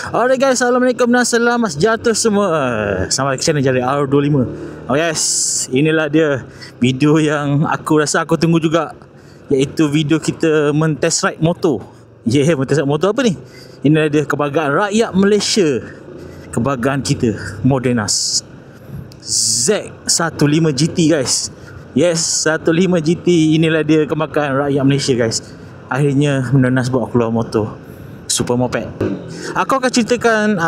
Alright guys, Assalamualaikum dan selamat sejahtera semua. Selamat channel Jari R25. Oh yes, inilah dia video yang aku rasa aku tunggu juga, iaitu video kita mentest ride motor. Mentest ride motor apa ni? Inilah dia kebanggaan rakyat Malaysia, kebanggaan kita, Modenas Z15 GT guys. Yes, 15 GT. Inilah dia kebanggaan rakyat Malaysia guys. Akhirnya Modenas bawa keluar motor super moped. Aku akan ceritakan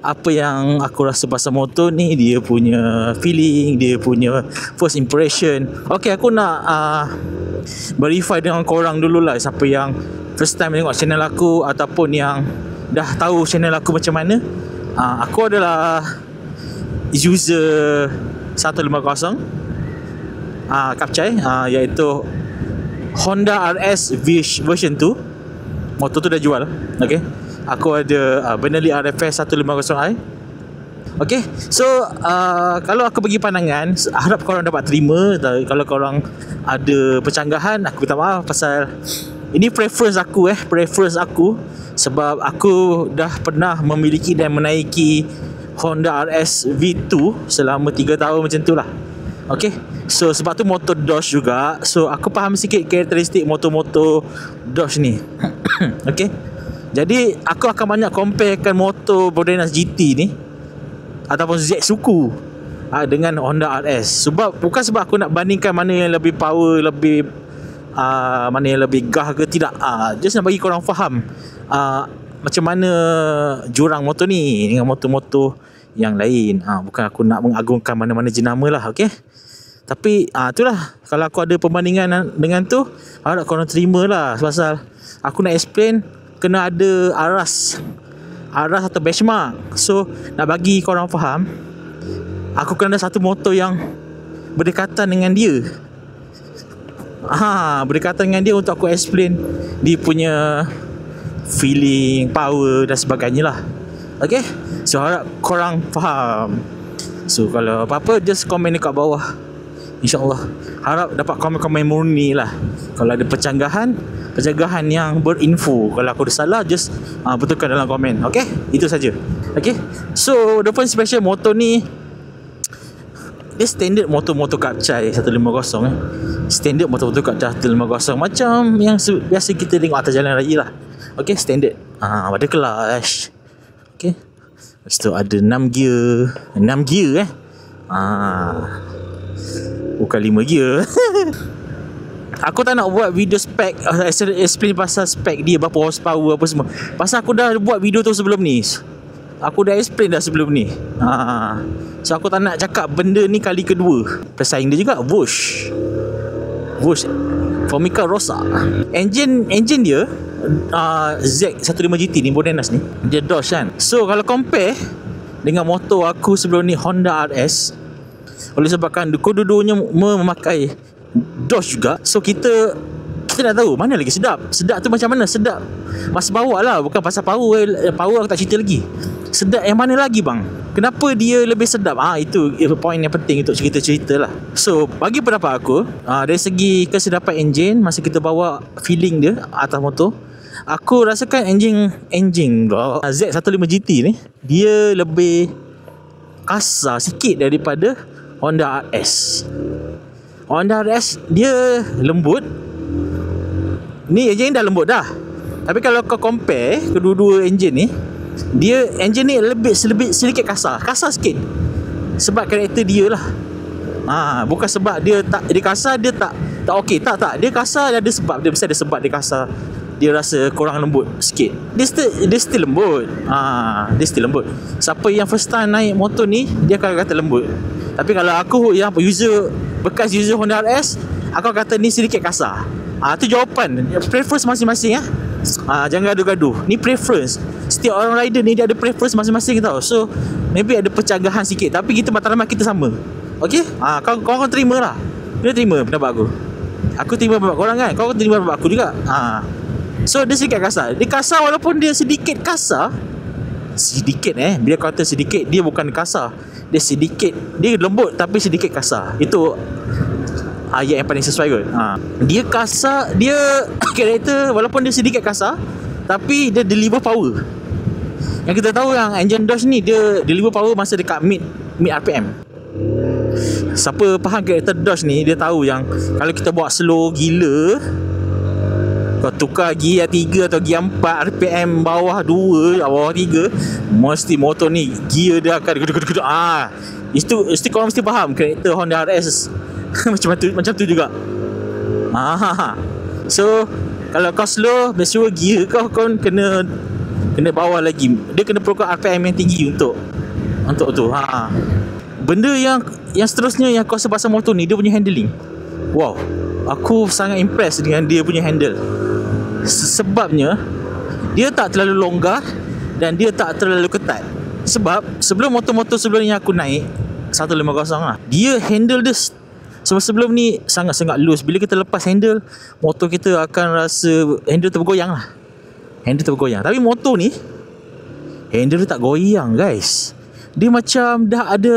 apa yang aku rasa pasal motor ni, dia punya feeling, dia punya first impression. Okay, aku nak verify dengan korang dululah, siapa yang first time tengok channel aku ataupun yang dah tahu channel aku macam mana. Aku adalah user 150 Kapcai, iaitu Honda RS version 2. Motor tu dah jual. Okay, aku ada Benelli RFS 150i. Okay, so kalau aku bagi pandangan, harap korang dapat terima. Kalau korang ada percanggahan, aku minta maaf pasal ini preference aku, sebab aku dah pernah memiliki dan menaiki Honda RS V2 selama 3 tahun macam tu lah. Okay, so sebab tu motor Dodge juga, so aku faham sikit karakteristik motor-motor Dodge ni. Okay, jadi aku akan banyak comparekan motor Modenas GT ni ataupun Z suku dengan Honda RS. Bukan sebab aku nak bandingkan mana yang lebih power, lebih mana yang lebih gah ke tidak. Just nak bagi korang faham macam mana jurang motor ni dengan motor-motor yang lain. Bukan aku nak mengagungkan mana-mana jenama lah. Okay, tapi itulah, kalau aku ada perbandingan dengan tu, harap korang terima lah. Pasal aku nak explain, kena ada aras atau benchmark. So nak bagi korang faham, aku kena ada satu motor yang berdekatan dengan dia. Berdekatan dengan dia untuk aku explain dia punya feeling, power dan sebagainya lah. Okay, so harap korang faham. So kalau apa-apa, just komen dekat bawah. InsyaAllah harap dapat komen-komen murni lah. Kalau ada pencanggahan yang berinfo, kalau aku ada salah, just betulkan dalam komen. Okay, itu saja. Okay, so the first special motor ni, dia standard motor-motor Kapcai 150 standard motor-motor Kapcai 150, macam yang biasa kita tengok atas jalan raya lah. Okay, standard pada kelas. Okay, lepas tu ada 6 gear bukan 5 gear. Aku tak nak buat video spek, explain pasal spek dia, berapa horsepower apa semua, pasal aku dah buat video tu sebelum ni. Aku dah explain dah sebelum ni. So aku tak nak cakap benda ni kali kedua. Pesaing dia juga Wush Formica Rosa. Engine dia Z15 GT ni, Modenas ni, dia Dodge kan. So kalau compare dengan motor aku sebelum ni, Honda RS, oleh sebabkan kedua-duanya memakai Dodge juga, so kita nak tahu mana lagi sedap. Sedap tu macam mana? Sedap masa bawa lah, bukan pasal power aku tak cerita lagi. Sedap yang mana lagi bang? Kenapa dia lebih sedap? Itu point yang penting untuk cerita-cerita lah. So bagi pendapat aku, dari segi kesedapan enjin masa kita bawa, feeling dia atas motor, aku rasakan enjin Z15 GT ni dia lebih kasar sikit daripada Honda RS. Honda RS dia lembut, ni enjin dah lembut dah. Tapi kalau kau compare kedua-dua enjin ni, dia enjin ni lebih sedikit kasar sikit. Sebab karakter dia lah. Bukan sebab dia kasar, dia tak okey. Tak. Dia kasar, dia ada sebab. Dia mesti ada sebab dia kasar. Dia rasa kurang lembut sikit. Dia still lembut. Dia still lembut. Siapa yang first time naik motor ni, dia akan kata lembut. Tapi kalau aku yang bekas user Honda RS, aku kata ni sedikit kasar. Tu jawapan, preference masing-masing. Jangan gaduh-gaduh. Ni preference. Setiap orang rider ni dia ada preference masing-masing tau. So maybe ada pencanggahan sikit, tapi kita matlamat kita sama. Okay, kau terima lah. Dia terima pendapat aku. Aku terima pendapat korang kan. Kau terima pendapat aku juga. So dia sedikit kasar. Dia kasar walaupun dia sedikit kasar. Bila kata sedikit, dia bukan kasar. Dia sedikit, dia lembut tapi sedikit kasar. Itu ayat yang paling sesuai kot. Dia kasar, dia karakter walaupun dia sedikit kasar, tapi dia deliver power. Yang kita tahu yang engine Dodge ni dia deliver power masa dekat mid RPM. Siapa faham karakter Dodge ni, dia tahu yang kalau kita bawa slow gila, kau tukar gear 3 atau gear 4 RPM bawah 2, bawah 3, mesti motor ni gear dia akan itu korang mesti faham karakter Honda RS macam tu juga. So kalau kau slow, make sure gear kau kena bawah lagi. Dia kena perlukan RPM yang tinggi untuk tu. Benda yang seterusnya yang kau sebab motor ni, dia punya handling. Wow, aku sangat impress dengan dia punya handle. Sebabnya dia tak terlalu longgar dan dia tak terlalu ketat. Sebab sebelum motor-motor sebelum ni aku naik 150 lah, dia handle dia sebelum ni sangat-sangat loose. Bila kita lepas handle, motor kita akan rasa handle tergoyang lah. Handle tergoyang. Tapi motor ni handle dia tak goyang guys. Dia macam dah ada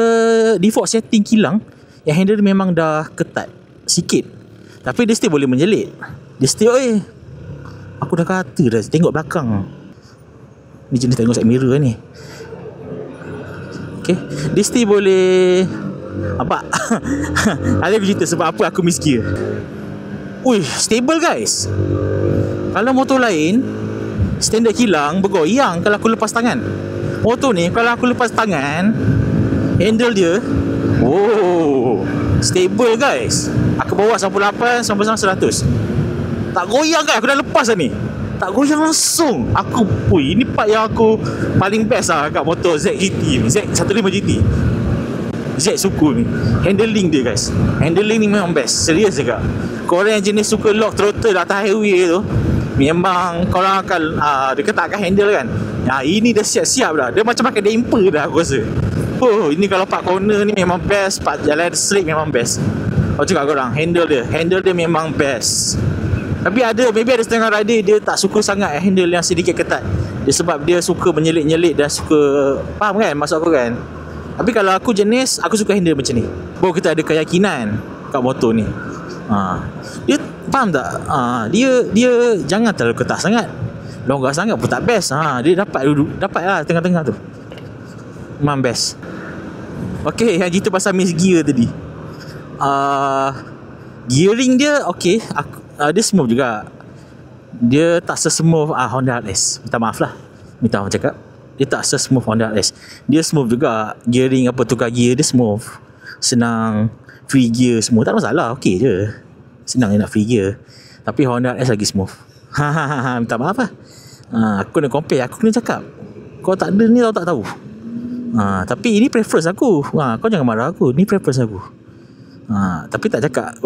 default setting kilang yang handle dia memang dah ketat sikit, tapi dia still boleh menjelit. Dia still aku dah kata dah, tengok belakang ni, jenis tengok side mirror ni. Okay, dia still boleh apa? Ada aku cerita sebab apa aku miss gear. Stable guys. Kalau motor lain standard kilang bergoyang kalau aku lepas tangan. Motor ni kalau aku lepas tangan, handle dia stable guys. Aku bawa 98 sampai 100, tak goyang kan. Aku dah lepas dah ni, tak goyang langsung. Ini part yang aku paling best lah kat motor ZGT ni, Z105GT, Z suku ni. Handling dia guys, handling ni memang best. Serius juga. Korang yang jenis suka lock throttle atas highway tu, memang korang akan diketakkan handle kan. Ini dah siap-siap dah. Dia macam pakai damper dah aku rasa. Ini kalau part corner ni memang best. Part jalan straight memang best. Aku cakap korang, handle dia memang best. Tapi maybe ada setengah rider dia tak suka sangat handle yang sedikit ketat. Dia sebab dia suka menyelit-nyelit dan suka, faham kan maksud aku kan. Tapi kalau aku jenis, aku suka handle macam ni. Baru kita ada keyakinan kat motor ni. Dia faham tak? Dia jangan terlalu ketat sangat, longgar sangat pun tak best. Dia dapat lah tengah-tengah tu, memang best. Okay, yang cerita pasal miss gear tadi, gearing dia okay. Dia smooth juga. Dia tak se-smooth Honda RS. Minta maaf cakap, dia tak se-smooth Honda RS. Dia smooth juga. Gearing tukar gear dia smooth, senang. Free gear semua tak masalah, okay je, senang je nak free gear. Tapi Honda RS lagi smooth. Minta maaf lah. Aku nak compare, aku kena cakap kau tak ada ni tau, tak tahu. Tapi ini preference aku. Kau jangan marah aku, ni preference aku. Tapi tak cakap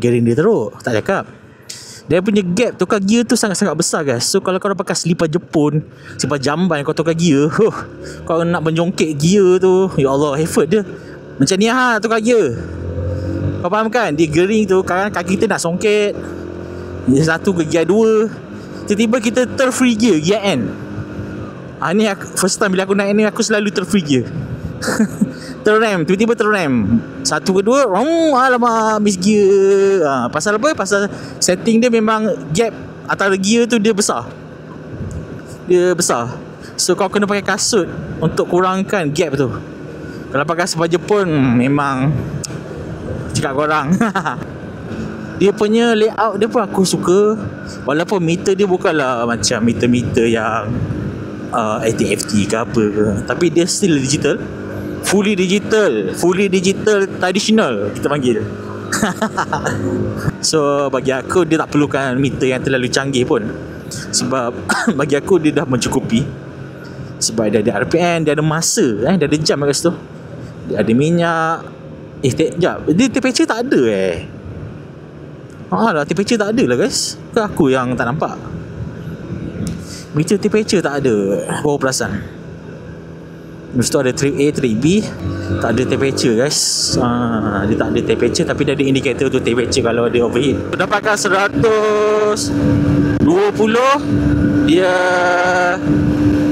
gearing dia teruk, tak cakap. Dia punya gap tukar gear tu sangat-sangat besar guys. So kalau kau dah pakai slipper Jepun, slipper jamban, kau tukar gear, kau nak menjongkit gear tu, ya Allah, effort dia. Macam ni tukar gear. Kau faham kan? Dia gearing tu, kadang kaki kita nak songket, gear 1 ke gear 2, tiba-tiba kita terfree gear N. Ni first time bila aku naik ni, aku selalu terfree gear. Terrem, tiba-tiba terrem 1 ke 2, alamak, miss gear. Pasal apa? Pasal setting dia memang gap antara gear tu dia besar. So kau kena pakai kasut untuk kurangkan gap tu. Kalau pakai slipper Jepun, memang cakap korang. Dia punya layout dia pun aku suka. Walaupun meter dia bukanlah macam meter-meter yang ATFT ke apa ke, tapi dia still digital. Fully digital traditional kita panggil. So bagi aku dia tak perlukan meter yang terlalu canggih pun. Sebab bagi aku dia dah mencukupi. Sebab dia ada RPM, dia ada masa, dia ada jam kat situ. Dia ada minyak. Sekejap, dia temperature tak ada temperature tak ada lah guys. Ke aku yang tak nampak? Meter temperature tak ada. Baru perasan. Lepas tu ada trip A, trip B, tak ada temperature guys. Dia tak ada temperature, tapi dia ada indikator tu temperature kalau dia overheat. Dapatkan 120, dia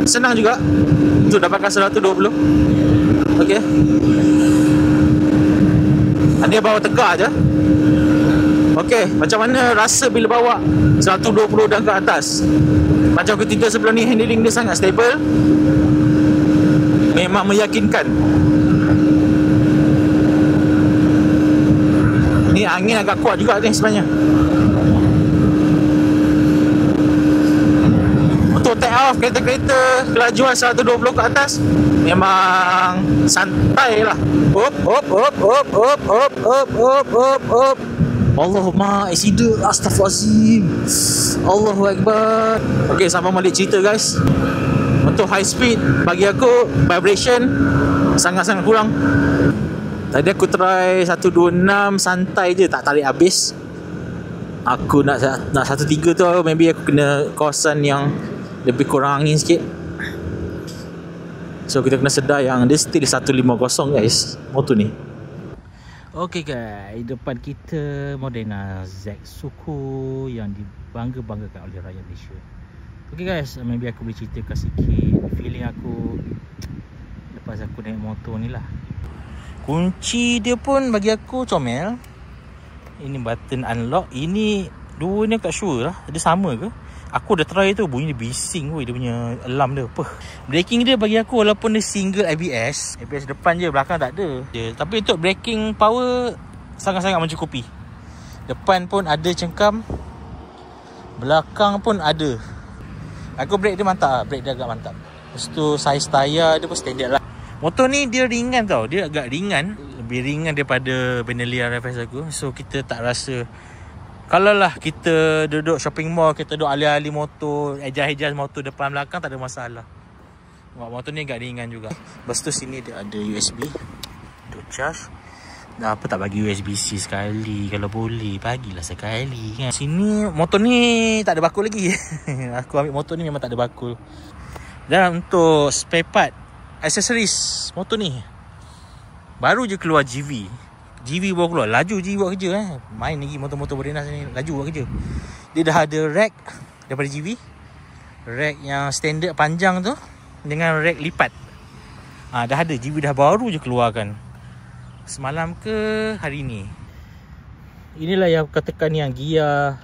senang juga untuk dapatkan 120. Okay, dia bawa tegak je. Okay, macam mana rasa bila bawa 120 dan ke atas? Macam ketiga sebelum ni, handling dia sangat stable. Memang meyakinkan. Ni angin agak kuat juga ni sebenarnya. Untuk take off kereta-kereta kelajuan 120 ke atas memang santai lah. Hop hop hop hop hop hop hop hop hop hop. Allahumma accident, astaghfirullahaladzim. Allahu Akbar. Okay, sambung balik cerita guys. Untuk high speed, bagi aku vibration sangat-sangat kurang. Tadi aku try 126 santai je, tak tarik habis. Aku nak 1.3 tu, maybe aku kena kawasan yang lebih kurang angin sikit. So kita kena sedar yang dia still 150 guys, motor ni. Okay guys, depan kita Modena Z Suku yang dibangga-banggakan oleh rakyat Malaysia. Okay guys, maybe aku boleh ceritakan sikit feeling aku lepas aku naik motor ni lah. Kunci dia pun bagi aku comel. Ini button unlock. Ini dua ni aku tak sure lah, dia sama ke? Aku dah try tu, bunyi dia bising dia punya alarm dia. Braking dia bagi aku walaupun dia single ABS depan je, belakang tak ada. Tapi untuk braking power sangat-sangat mencukupi. Depan pun ada cengkam, belakang pun ada. Aku brake dia mantap lah, brake dia agak mantap. Lepas tu saiz tayar dia pun standard lah. Motor ni dia ringan tau, dia agak ringan. Lebih ringan daripada Benelli RFS aku. So kita tak rasa, kalau lah kita duduk shopping mall, kita duduk alih-alih motor, adjust motor depan belakang, tak ada masalah. Motor ni agak ringan juga. Lepas tu sini dia ada USB untuk charge. Dah apa tak bagi USB-C sekali? Kalau boleh bagilah sekali kan. Sini motor ni tak ada bakul lagi. Aku ambil motor ni memang tak ada bakul. Dan untuk spare part, aksesoris motor ni baru je keluar GV baru keluar. Laju GV buat kerja Main lagi motor-motor Modenas ni, laju buat kerja. Dia dah ada rack daripada GV. Rack yang standard panjang tu dengan rack lipat. Dah ada, GV dah baru je keluarkan. Semalam ke hari ni. Inilah yang aku katakan yang gear,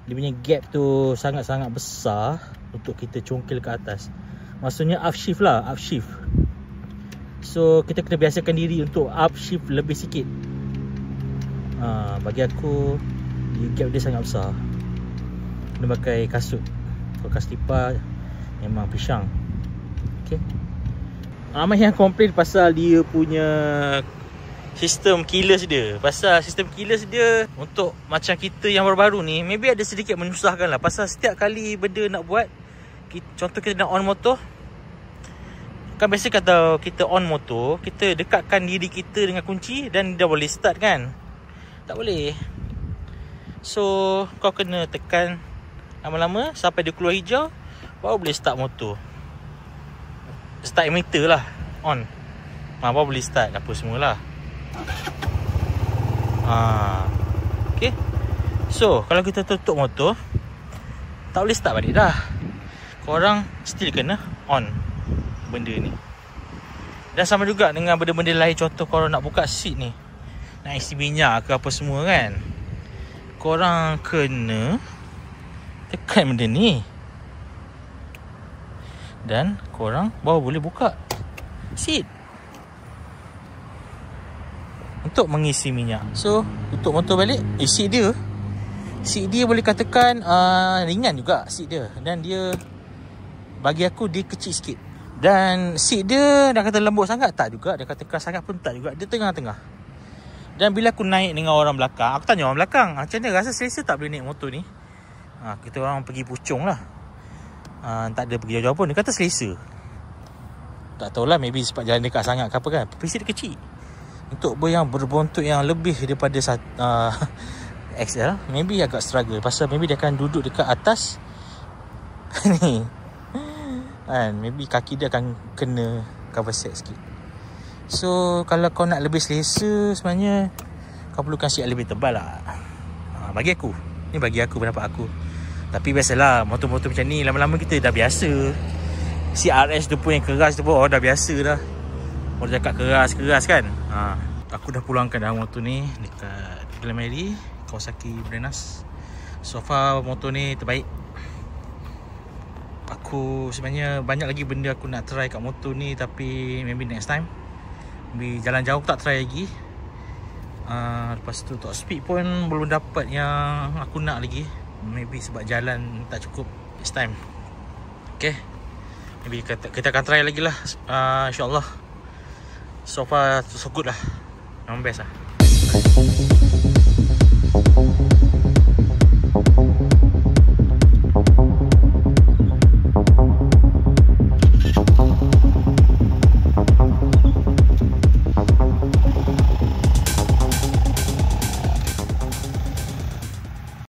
dia punya gap tu sangat-sangat besar untuk kita congkel ke atas. Maksudnya upshift lah, upshift. So kita kena biasakan diri untuk upshift lebih sikit. Bagi aku gap dia sangat besar. Kena pakai kasut. Kalau kaslipa memang pisang. Okay. Ramai yang komplain pasal dia punya sistem keyless dia. Pasal sistem keyless dia untuk macam kita yang baru-baru ni, maybe ada sedikit menyusahkan lah. Pasal setiap kali benda nak buat, contoh kita nak on motor, kan biasa kalau kita on motor, kita dekatkan diri kita dengan kunci dan dah boleh start kan. Tak boleh. So kau kena tekan lama-lama sampai dia keluar hijau, baru boleh start motor. Start emitter lah, on, baru boleh start apa semualah. Okay. So kalau kita tutup motor, tak boleh start balik dah. Korang still kena on benda ni. Dan sama juga dengan benda-benda lain. Contoh korang nak buka seat ni, nak isi minyak ke apa semua kan, korang kena tekan benda ni dan korang baru boleh buka seat untuk mengisi minyak. So tutup motor balik, seat dia boleh katakan ringan juga seat dia. Dan dia, bagi aku dia kecil sikit. Dan seat dia dah kata lembut sangat, tak juga. Dia kata keras sangat pun tak juga. Dia tengah-tengah. Dan bila aku naik dengan orang belakang, aku tanya orang belakang, macam mana rasa selesa tak boleh naik motor ni? Kita orang pergi Puchong lah, tak ada pergi jauh-jauh pun. Dia kata selesa. Tak tahulah, maybe sebab jalan dekat sangat ke apa kan. PC dia kecil. Untuk yang berbontot yang lebih daripada XL, maybe agak struggle. Pasal maybe dia akan duduk dekat atas ni kan, maybe kaki dia akan kena cover set sikit. So kalau kau nak lebih selesa, sebenarnya kau perlukan seat lebih tebal lah. Bagi aku, ni bagi aku, pendapat aku. Tapi biasalah, motor-motor macam ni lama-lama kita dah biasa. CRS tu pun yang keras tu pun dah biasa dah. Orang cakap keras kan. Aku dah pulangkan dah motor ni dekat Glamary. Kawasaki Brenas. So far motor ni terbaik. Aku sebenarnya banyak lagi benda aku nak try kat motor ni, tapi maybe next time. Maybe jalan jauh tak try lagi. Lepas tu top speed pun belum dapat yang aku nak lagi. Maybe sebab jalan tak cukup. Next time. Okay, maybe kita akan try lagi lah, InsyaAllah. So far so good lah. Memang best lah.